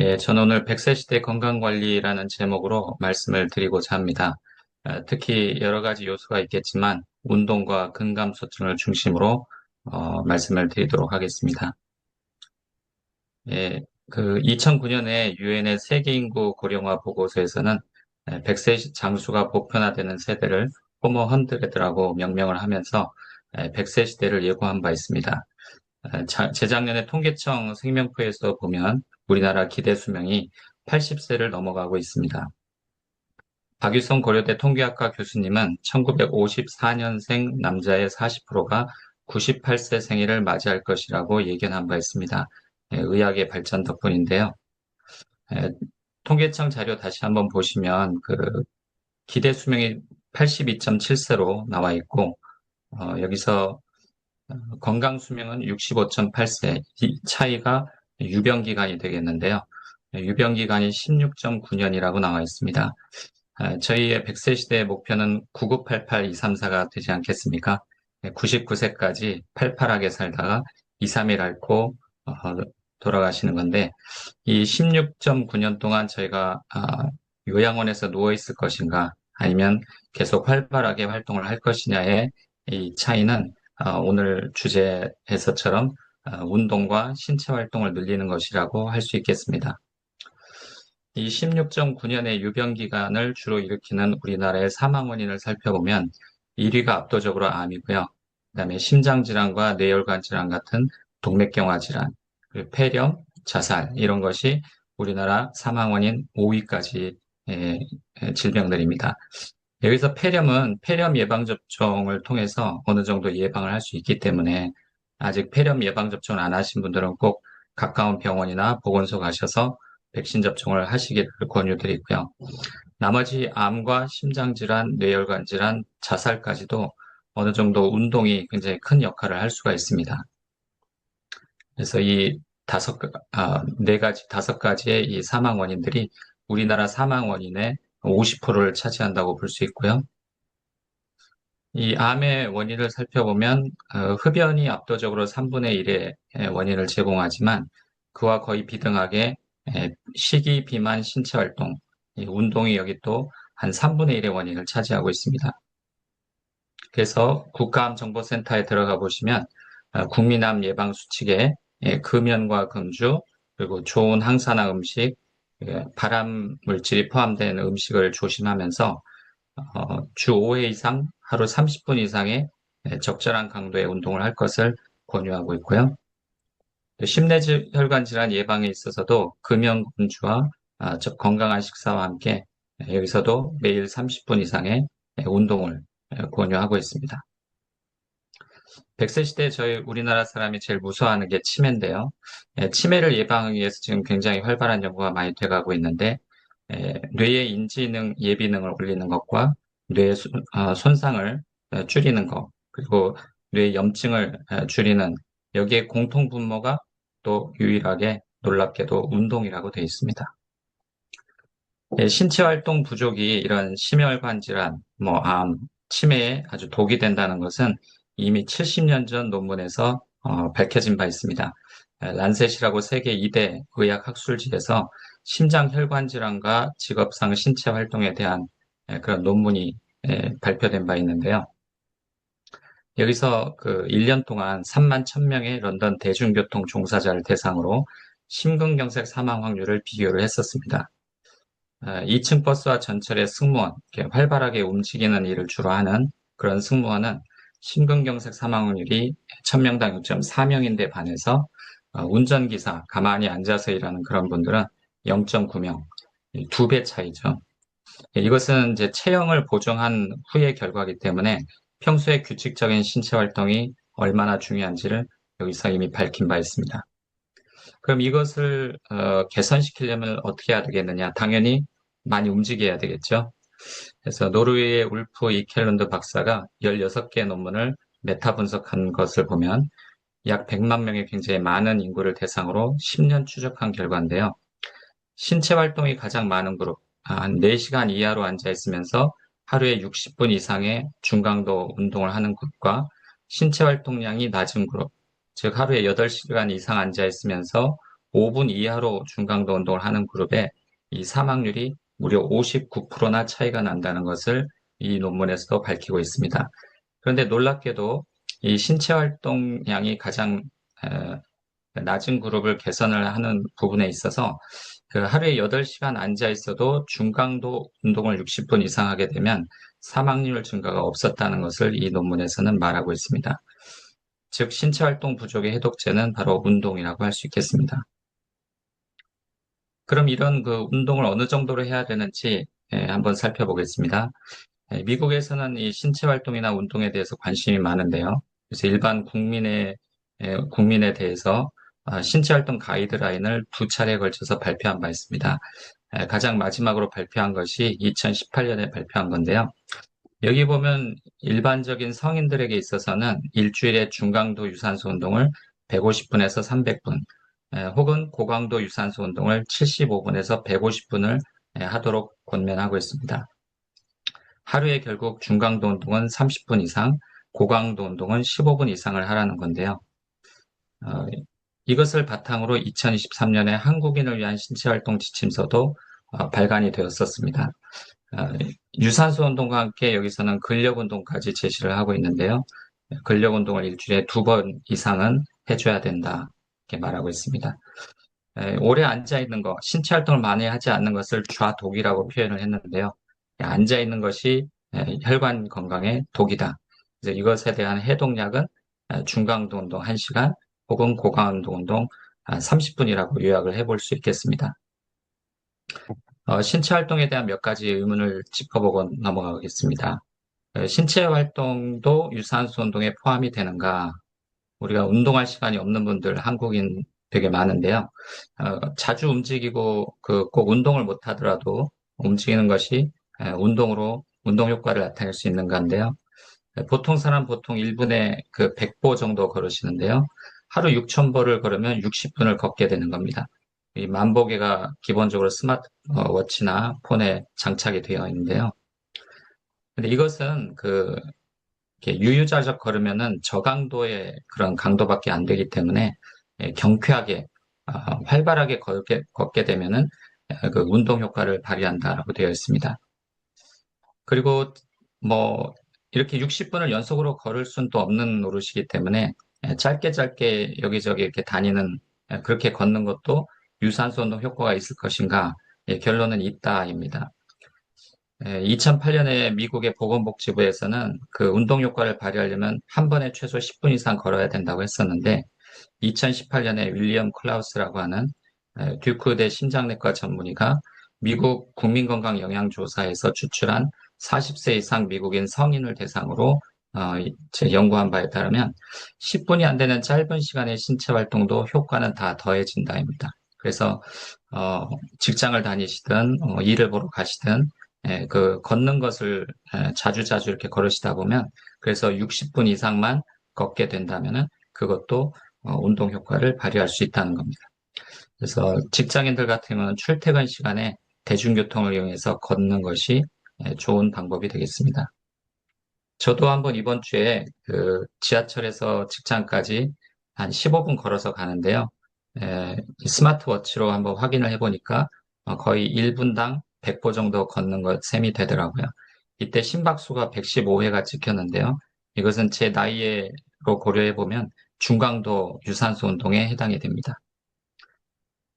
저는 오늘 100세 시대 건강관리라는 제목으로 말씀을 드리고자 합니다. 특히 여러 가지 요소가 있겠지만 운동과 근감소증을 중심으로 말씀을 드리도록 하겠습니다. 예, 2009년에 유엔의 세계인구 고령화 보고서에서는 100세 장수가 보편화되는 세대를 호모 헌드레드라고 명명을 하면서 100세 시대를 예고한 바 있습니다. 재작년에 통계청 생명표에서 보면 우리나라 기대 수명이 80세를 넘어가고 있습니다. 박유성 고려대 통계학과 교수님은 1954년생 남자의 40%가 98세 생일을 맞이할 것이라고 예견한 바 있습니다. 의학의 발전 덕분인데요. 에, 통계청 자료 다시 한번 보시면 기대 수명이 82.7세로 나와 있고 여기서 건강 수명은 65.8세, 이 차이가 유병 기간이 되겠는데요. 유병 기간이 16.9년이라고 나와 있습니다. 저희의 100세 시대의 목표는 9988-234가 되지 않겠습니까? 99세까지 팔팔하게 살다가 2, 3일 앓고 돌아가시는 건데 이 16.9년 동안 저희가 요양원에서 누워 있을 것인가 아니면 계속 활발하게 활동을 할 것이냐의 이 차이는 오늘 주제에서처럼 운동과 신체 활동을 늘리는 것이라고 할 수 있겠습니다. 이 16.9년의 유병 기간을 주로 일으키는 우리나라의 사망 원인을 살펴보면 1위가 압도적으로 암이고요. 그다음에 심장 질환과 뇌혈관 질환 같은 동맥경화 질환, 그리고 폐렴, 자살 이런 것이 우리나라 사망 원인 5위까지 질병들입니다. 여기서 폐렴은 폐렴 예방 접종을 통해서 어느 정도 예방을 할 수 있기 때문에 아직 폐렴 예방 접종을 안 하신 분들은 꼭 가까운 병원이나 보건소 가셔서 백신 접종을 하시기를 권유드리고요. 나머지 암과 심장질환, 뇌혈관 질환, 자살까지도 어느 정도 운동이 굉장히 큰 역할을 할 수가 있습니다. 그래서 이 네 가지, 다섯 가지의 이 사망 원인들이 우리나라 사망 원인의 50%를 차지한다고 볼 수 있고요. 이 암의 원인을 살펴보면 흡연이 압도적으로 3분의 1의 원인을 제공하지만 그와 거의 비등하게 식이, 비만, 신체 활동, 운동이 여기 또 한 3분의 1의 원인을 차지하고 있습니다. 그래서 국가암정보센터에 들어가 보시면 국민암 예방 수칙에 금연과 금주, 그리고 좋은 항산화 음식, 발암 물질이 포함된 음식을 조심하면서 주 5회 이상 하루 30분 이상의 적절한 강도의 운동을 할 것을 권유하고 있고요. 또 심뇌혈관 질환 예방에 있어서도 금연 금주와 건강한 식사와 함께 여기서도 매일 30분 이상의 운동을 권유하고 있습니다. 100세 시대 저희 우리나라 사람이 제일 무서워하는 게 치매인데요. 치매를 예방하기 위해서 지금 굉장히 활발한 연구가 많이 돼가고 있는데 뇌의 인지능, 예비능을 올리는 것과 뇌의 손상을 줄이는 것, 그리고 뇌 염증을 줄이는 여기에 공통 분모가 또 유일하게 놀랍게도 운동이라고 되어 있습니다. 신체 활동 부족이 이런 심혈관 질환, 암, 치매에 아주 독이 된다는 것은 이미 70년 전 논문에서 밝혀진 바 있습니다. 란셋이라고 세계 2대 의학 학술지에서 심장혈관 질환과 직업상 신체 활동에 대한 그런 논문이 발표된 바 있는데요. 여기서 1년 동안 3만 1,000명의 런던 대중교통 종사자를 대상으로 심근경색 사망 확률을 비교를 했었습니다. 2층 버스와 전철의 승무원, 이렇게 활발하게 움직이는 일을 주로 하는 그런 승무원은 심근경색 사망 확률이 1,000명당 6.4명인데 반해서 운전기사, 가만히 앉아서 일하는 그런 분들은 0.9명, 2배 차이죠. 이것은 이제 체형을 보정한 후의 결과이기 때문에 평소에 규칙적인 신체 활동이 얼마나 중요한지를 여기서 이미 밝힌 바 있습니다. 그럼 이것을 개선시키려면 어떻게 해야 되겠느냐? 당연히 많이 움직여야 되겠죠. 그래서 노르웨이의 울프 이켈룬드 박사가 16개 논문을 메타 분석한 것을 보면 약 100만 명의 굉장히 많은 인구를 대상으로 10년 추적한 결과인데요. 신체 활동이 가장 많은 그룹, 한 4시간 이하로 앉아 있으면서 하루에 60분 이상의 중강도 운동을 하는 그룹과 신체 활동량이 낮은 그룹, 즉 하루에 8시간 이상 앉아 있으면서 5분 이하로 중강도 운동을 하는 그룹에 이 사망률이 무려 59%나 차이가 난다는 것을 이 논문에서도 밝히고 있습니다. 그런데 놀랍게도 이 신체 활동량이 가장 낮은 그룹을 개선을 하는 부분에 있어서 그 하루에 8시간 앉아 있어도 중강도 운동을 60분 이상 하게 되면 사망률 증가가 없었다는 것을 이 논문에서는 말하고 있습니다. 즉, 신체 활동 부족의 해독제는 바로 운동이라고 할 수 있겠습니다. 그럼 이런 그 운동을 어느 정도로 해야 되는지 한번 살펴보겠습니다. 미국에서는 이 신체 활동이나 운동에 대해서 관심이 많은데요. 그래서 일반 국민에 대해서 신체 활동 가이드라인을 2차례에 걸쳐서 발표한 바 있습니다. 가장 마지막으로 발표한 것이 2018년에 발표한 건데요. 여기 보면 일반적인 성인들에게 있어서는 일주일에 중강도 유산소 운동을 150분에서 300분, 혹은 고강도 유산소 운동을 75분에서 150분을 하도록 권면하고 있습니다. 하루에 결국 중강도 운동은 30분 이상, 고강도 운동은 15분 이상을 하라는 건데요. 어, 이것을 바탕으로 2023년에 한국인을 위한 신체활동 지침서도 발간이 되었었습니다. 어, 유산소 운동과 함께 여기서는 근력 운동까지 제시를 하고 있는데요. 근력 운동을 일주일에 2번 이상은 해줘야 된다. 이렇게 말하고 있습니다. 오래 앉아 있는 거, 신체 활동을 많이 하지 않는 것을 좌독이라고 표현을 했는데요. 앉아 있는 것이 혈관 건강에 독이다. 그래서 이것에 대한 해독약은 중강도 운동 1시간 혹은 고강도 운동 30분이라고 요약을 해볼 수 있겠습니다. 신체 활동에 대한 몇 가지 의문을 짚어보고 넘어가겠습니다. 신체 활동도 유산소 운동에 포함이 되는가? 우리가 운동할 시간이 없는 분들, 한국인 되게 많은데요. 자주 움직이고 꼭 운동을 못 하더라도 움직이는 것이 운동 효과를 나타낼 수 있는 건데요. 보통 사람 보통 1분에 그 100보 정도 걸으시는데요. 하루 6,000보를 걸으면 60분을 걷게 되는 겁니다. 이 만보계가 기본적으로 스마트워치나 폰에 장착이 되어 있는데요. 근데 이것은 이렇게 유유자적 걸으면은 저강도의 그런 강도밖에 안 되기 때문에 경쾌하게 활발하게 걷게 되면은 그 운동 효과를 발휘한다라고 되어 있습니다. 그리고 뭐 이렇게 60분을 연속으로 걸을 수는 또 없는 노릇이기 때문에 짧게 짧게 여기저기 이렇게 다니는 그렇게 걷는 것도 유산소 운동 효과가 있을 것인가? 결론은 있다입니다. 2008년에 미국의 보건복지부에서는 그 운동 효과를 발휘하려면 한 번에 최소 10분 이상 걸어야 된다고 했었는데 2018년에 윌리엄 클라우스라고 하는 듀크대 심장내과 전문의가 미국 국민건강영양조사에서 추출한 40세 이상 미국인 성인을 대상으로 연구한 바에 따르면 10분이 안 되는 짧은 시간의 신체 활동도 효과는 다 더해진다입니다. 그래서 직장을 다니시든 일을 보러 가시든 그 걷는 것을 자주자주 이렇게 걸으시다 보면 그래서 60분 이상만 걷게 된다면은 그것도 운동 효과를 발휘할 수 있다는 겁니다. 그래서 직장인들 같으면 출퇴근 시간에 대중교통을 이용해서 걷는 것이 좋은 방법이 되겠습니다. 저도 한번 이번 주에 그 지하철에서 직장까지 한 15분 걸어서 가는데요. 스마트워치로 한번 확인을 해보니까 거의 1분당 100보 정도 걷는 것 셈이 되더라고요. 이때 심박수가 115회가 찍혔는데요. 이것은 제 나이로 고려해보면 중강도 유산소 운동에 해당이 됩니다.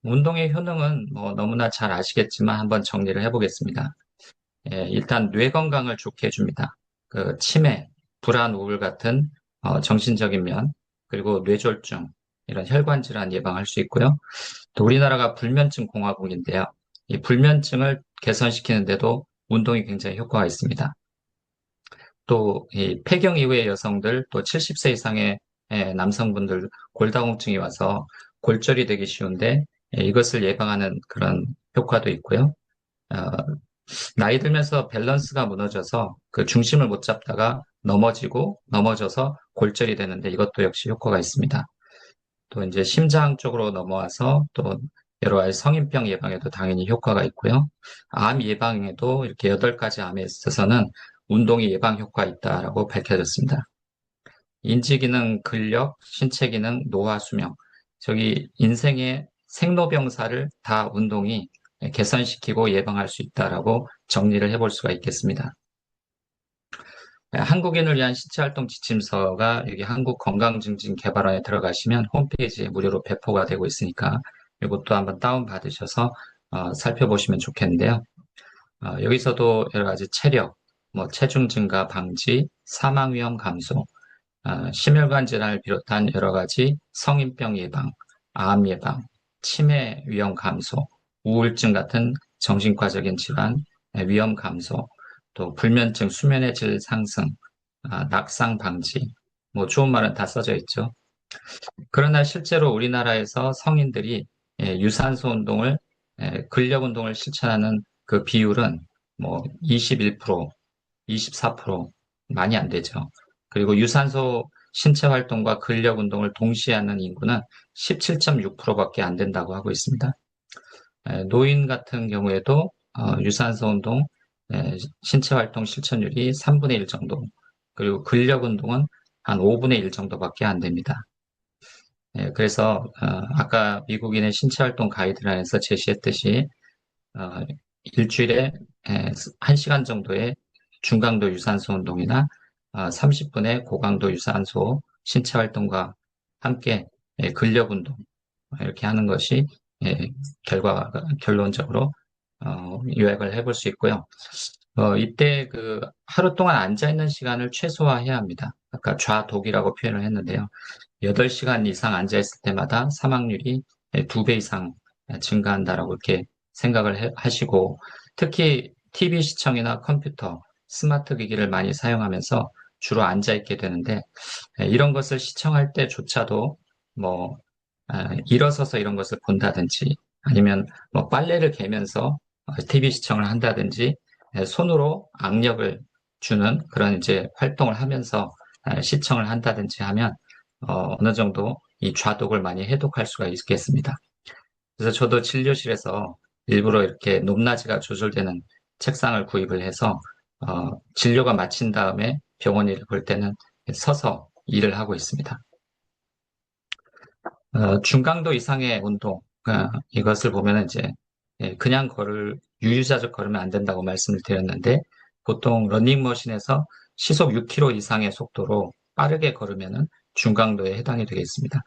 운동의 효능은 뭐 너무나 잘 아시겠지만 한번 정리를 해보겠습니다. 일단 뇌 건강을 좋게 해줍니다. 그 치매, 불안, 우울 같은 정신적인 면, 그리고 뇌졸중, 이런 혈관 질환 예방할 수 있고요. 또 우리나라가 불면증 공화국인데요. 이 불면증을 개선시키는데도 운동이 굉장히 효과가 있습니다. 또 이 폐경 이후의 여성들, 또 70세 이상의 남성분들 골다공증이 와서 골절이 되기 쉬운데 이것을 예방하는 그런 효과도 있고요. 어, 나이 들면서 밸런스가 무너져서 그 중심을 못 잡다가 넘어져서 골절이 되는데 이것도 역시 효과가 있습니다. 또 이제 심장 쪽으로 넘어와서 또 여러 가지 성인병 예방에도 당연히 효과가 있고요. 암 예방에도 이렇게 8가지 암에 있어서는 운동이 예방 효과가 있다라고 밝혀졌습니다. 인지 기능, 근력, 신체 기능, 노화, 수명. 저기 인생의 생로병사를 다 운동이 개선시키고 예방할 수 있다라고 정리를 해볼 수가 있겠습니다. 한국인을 위한 신체활동 지침서가 여기 한국건강증진개발원에 들어가시면 홈페이지에 무료로 배포가 되고 있으니까 이것도 한번 다운받으셔서 살펴보시면 좋겠는데요. 여기서도 여러 가지 체력, 체중 증가 방지, 사망 위험 감소, 심혈관 질환을 비롯한 여러 가지 성인병 예방, 암 예방, 치매 위험 감소, 우울증 같은 정신과적인 질환 위험 감소, 또 불면증, 수면의 질 상승, 낙상 방지, 좋은 말은 다 써져 있죠. 그러나 실제로 우리나라에서 성인들이 유산소 운동을, 근력 운동을 실천하는 그 비율은 21%, 24% 많이 안 되죠. 그리고 유산소 신체 활동과 근력 운동을 동시에 하는 인구는 17.6%밖에 안 된다고 하고 있습니다. 노인 같은 경우에도 유산소 운동, 신체 활동 실천율이 3분의 1 정도, 그리고 근력 운동은 한 5분의 1 정도밖에 안 됩니다. 그래서 아까 미국인의 신체 활동 가이드라인에서 제시했듯이 일주일에 1시간 정도의 중강도 유산소 운동이나 30분의 고강도 유산소 신체 활동과 함께 근력 운동 이렇게 하는 것이 결론적으로 요약을 해볼 수 있고요. 이때 그 하루 동안 앉아 있는 시간을 최소화해야 합니다. 아까 좌독이라고 표현을 했는데요. 8시간 이상 앉아 있을 때마다 사망률이 2배 이상 증가한다라고 이렇게 생각을 하시고, 특히 TV 시청이나 컴퓨터, 스마트 기기를 많이 사용하면서 주로 앉아 있게 되는데, 이런 것을 시청할 때조차도 일어서서 이런 것을 본다든지, 아니면 빨래를 개면서 TV 시청을 한다든지, 손으로 악력을 주는 그런 이제 활동을 하면서 시청을 한다든지 하면 어느 정도 이 좌독을 많이 해독할 수가 있겠습니다. 그래서 저도 진료실에서 일부러 이렇게 높낮이가 조절되는 책상을 구입을 해서 진료가 마친 다음에 병원 일을 볼 때는 서서 일을 하고 있습니다. 중강도 이상의 운동, 이것을 보면 이제 그냥 유유자적 걸으면 안 된다고 말씀을 드렸는데, 보통 러닝머신에서 시속 6km 이상의 속도로 빠르게 걸으면 중강도에 해당이 되겠습니다.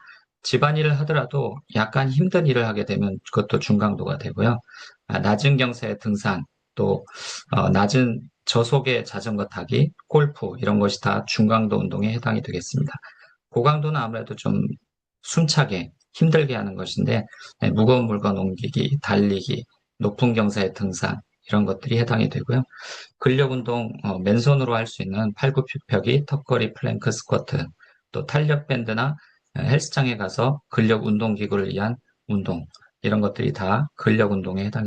집안일을 하더라도 약간 힘든 일을 하게 되면 그것도 중강도가 되고요. 낮은 경사의 등산, 또 낮은 저속의 자전거 타기, 골프 이런 것이 다 중강도 운동에 해당이 되겠습니다. 고강도는 아무래도 좀 숨차게 힘들게 하는 것인데, 무거운 물건 옮기기, 달리기, 높은 경사의 등산 이런 것들이 해당이 되고요. 근력 운동, 맨손으로 할 수 있는 팔굽혀펴기, 턱걸이, 플랭크, 스쿼트, 또 탄력 밴드나 헬스장에 가서 근력 운동 기구를 위한 운동 이런 것들이 다 근력 운동에 해당이